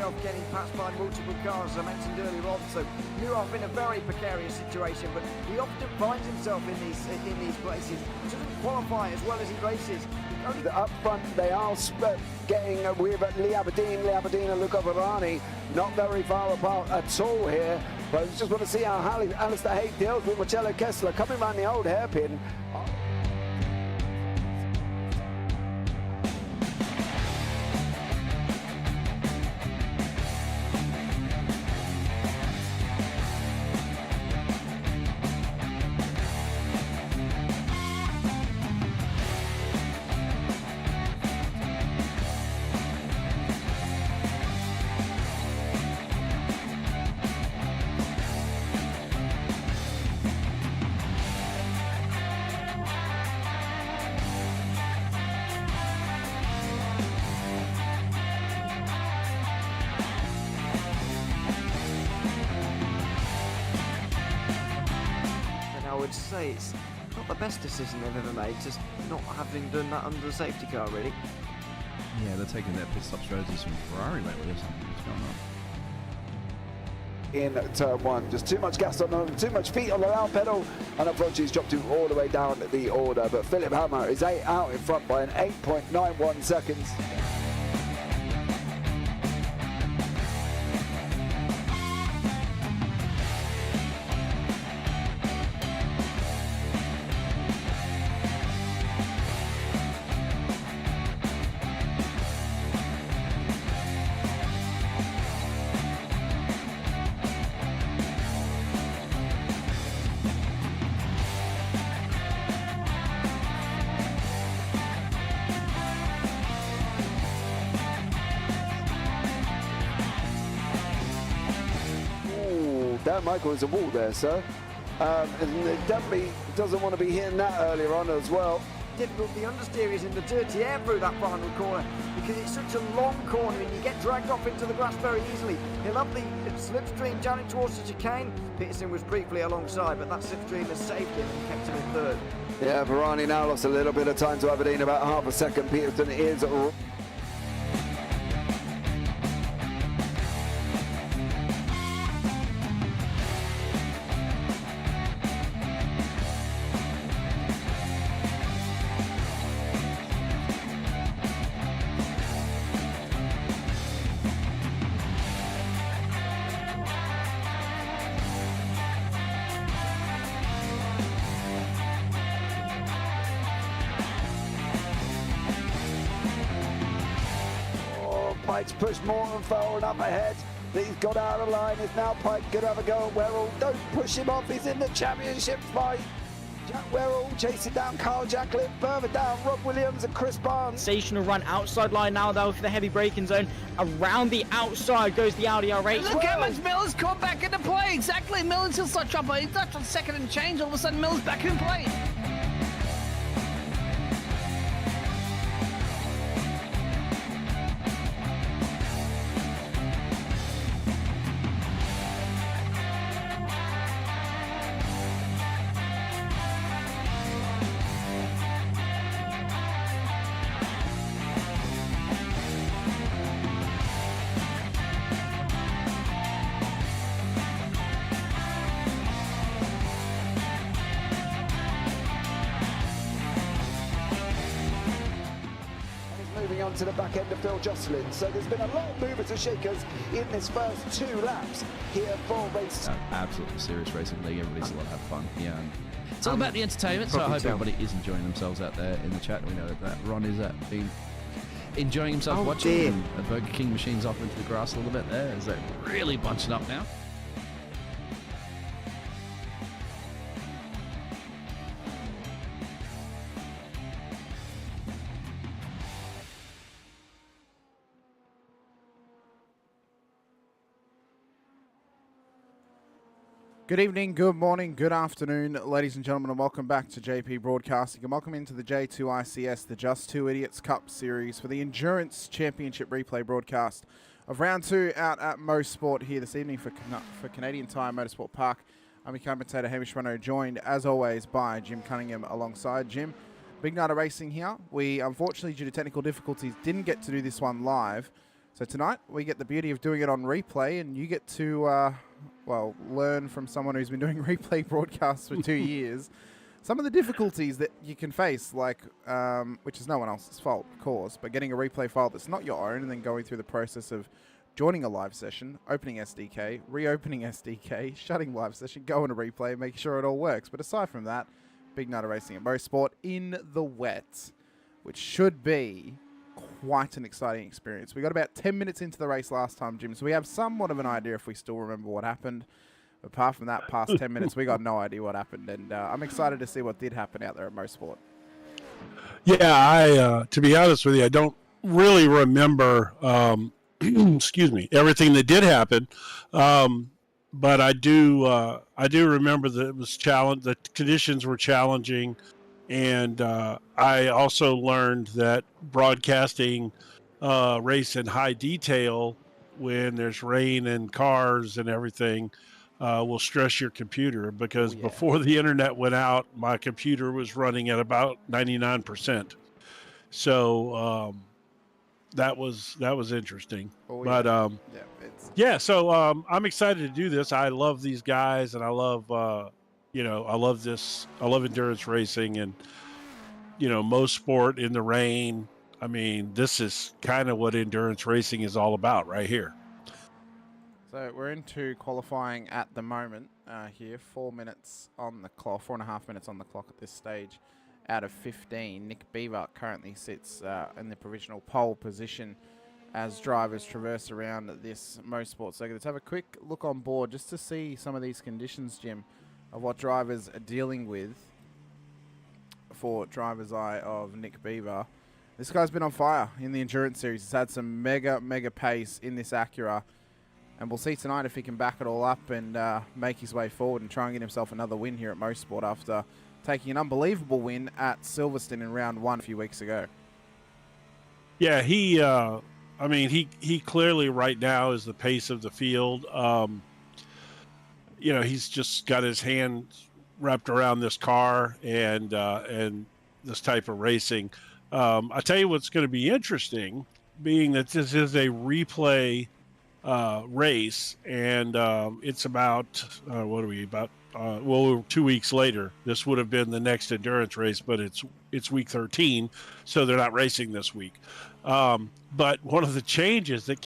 himself getting passed by multiple cars, as I mentioned earlier on. So Munro in a very precarious situation, but he often finds himself in these places. He doesn't qualify as well as he races. Up front, they are getting with Lee Aberdeen and Luca Varani, not very far apart at all here. But I just want to see how Alistair Haig deals with Marcello Kessler coming around the old hairpin. Say it's not the best decision they've ever made, just not having done that under the safety car, really. Yeah, they're taking their pit stop strategies from Ferrari lately or something. What's going on? In turn one, just too much gas on them, too much feet on the loud pedal, and unfortunately he's dropped all the way down the order. But Philip Hammer is out in front by an 8.91 seconds. Dan Michael is a wall there, sir. And definitely doesn't want to be hitting that earlier on as well. Difficult, the understeer is in the dirty air through that final corner because it's such a long corner and you get dragged off into the grass very easily. He'll have the slipstream down towards the chicane. Peterson was briefly alongside, but that slipstream has saved him and kept him in third. Yeah, Varani now lost a little bit of time to Aberdeen, about half a second. Peterson is Pike's pushed Morton forward up ahead. He's got out of line. Is now Pike going to have a go at Werrell? Don't push him off. He's in the championship fight. Jack Werrell chasing down Carl Jacklin. Further down, Rob Williams and Chris Barnes. Sensational run outside line now though for the heavy braking zone. Around the outside goes the Audi R8. Look how much Miller's come back into play. Exactly. Miller's just like trouble. He's not on second and change. All of a sudden Miller's back in play. On to the back end of Phil Jocelyn. So there's been a lot of movers and shakers in this first 2 laps here for race. Absolutely serious racing league. Everybody's allowed to have fun. Yeah, and it's all about the entertainment. So I hope everybody is enjoying themselves out there in the chat. We know that Ron is been enjoying himself watching the Burger King machines off into the grass a little bit there. Is that really bunching up now? Good evening, good morning, good afternoon, ladies and gentlemen, and welcome back to JP Broadcasting, and welcome into the J2iCS, the Just Two Idiots Cup Series for the Endurance Championship replay broadcast of Round 2 out at Mosport here this evening for Canadian Tire Motorsport Park. I'm your commentator, Hamish, joined, as always, by Jim Cunningham alongside Jim. Big night of racing here. We, unfortunately, due to technical difficulties, didn't get to do this one live. So tonight we get the beauty of doing it on replay, and you get to, learn from someone who's been doing replay broadcasts for 2 years some of the difficulties that you can face, like, which is no one else's fault, of course, but getting a replay file that's not your own and then going through the process of joining a live session, opening SDK, reopening SDK, shutting live session, going to replay, making sure it all works. But aside from that, big night of racing at Mosport in the wet, which should be quite an exciting experience. We got about 10 minutes into the race last time, Jim, so we have somewhat of an idea if we still remember what happened. Apart from that, past 10 minutes, we got no idea what happened, and I'm excited to see what did happen out there at Mosport. Yeah, to be honest with you, I don't really remember, excuse me, everything that did happen, but I do remember that it was the conditions were challenging, and I also learned that broadcasting race in high detail when there's rain and cars and everything will stress your computer, because before the internet went out, my computer was running at about 99%. So that was interesting. So I'm excited to do this. I love these guys, and I love I love endurance racing, and Mosport in the rain. I mean, this is kind of what endurance racing is all about right here. So we're into qualifying at the moment here. 4 minutes on the clock, 4.5 minutes on the clock at this stage out of 15. Nick Beaver currently sits in the provisional pole position as drivers traverse around this Mosport circuit. Let's have a quick look on board just to see some of these conditions, Jim, of what drivers are dealing with for driver's eye of Nick Beaver. This guy's been on fire in the endurance series. He's had some mega pace in this Acura. And we'll see tonight if he can back it all up and make his way forward and try and get himself another win here at Mosport after taking an unbelievable win at Silverstone in round 1 a few weeks ago. Yeah, he clearly right now is the pace of the field. He's just got his hand wrapped around this car and this type of racing. I tell you what's going to be interesting, being that this is a replay race, and it's about 2 weeks later. This would have been the next endurance race, but it's week 13, so they're not racing this week. But one of the changes that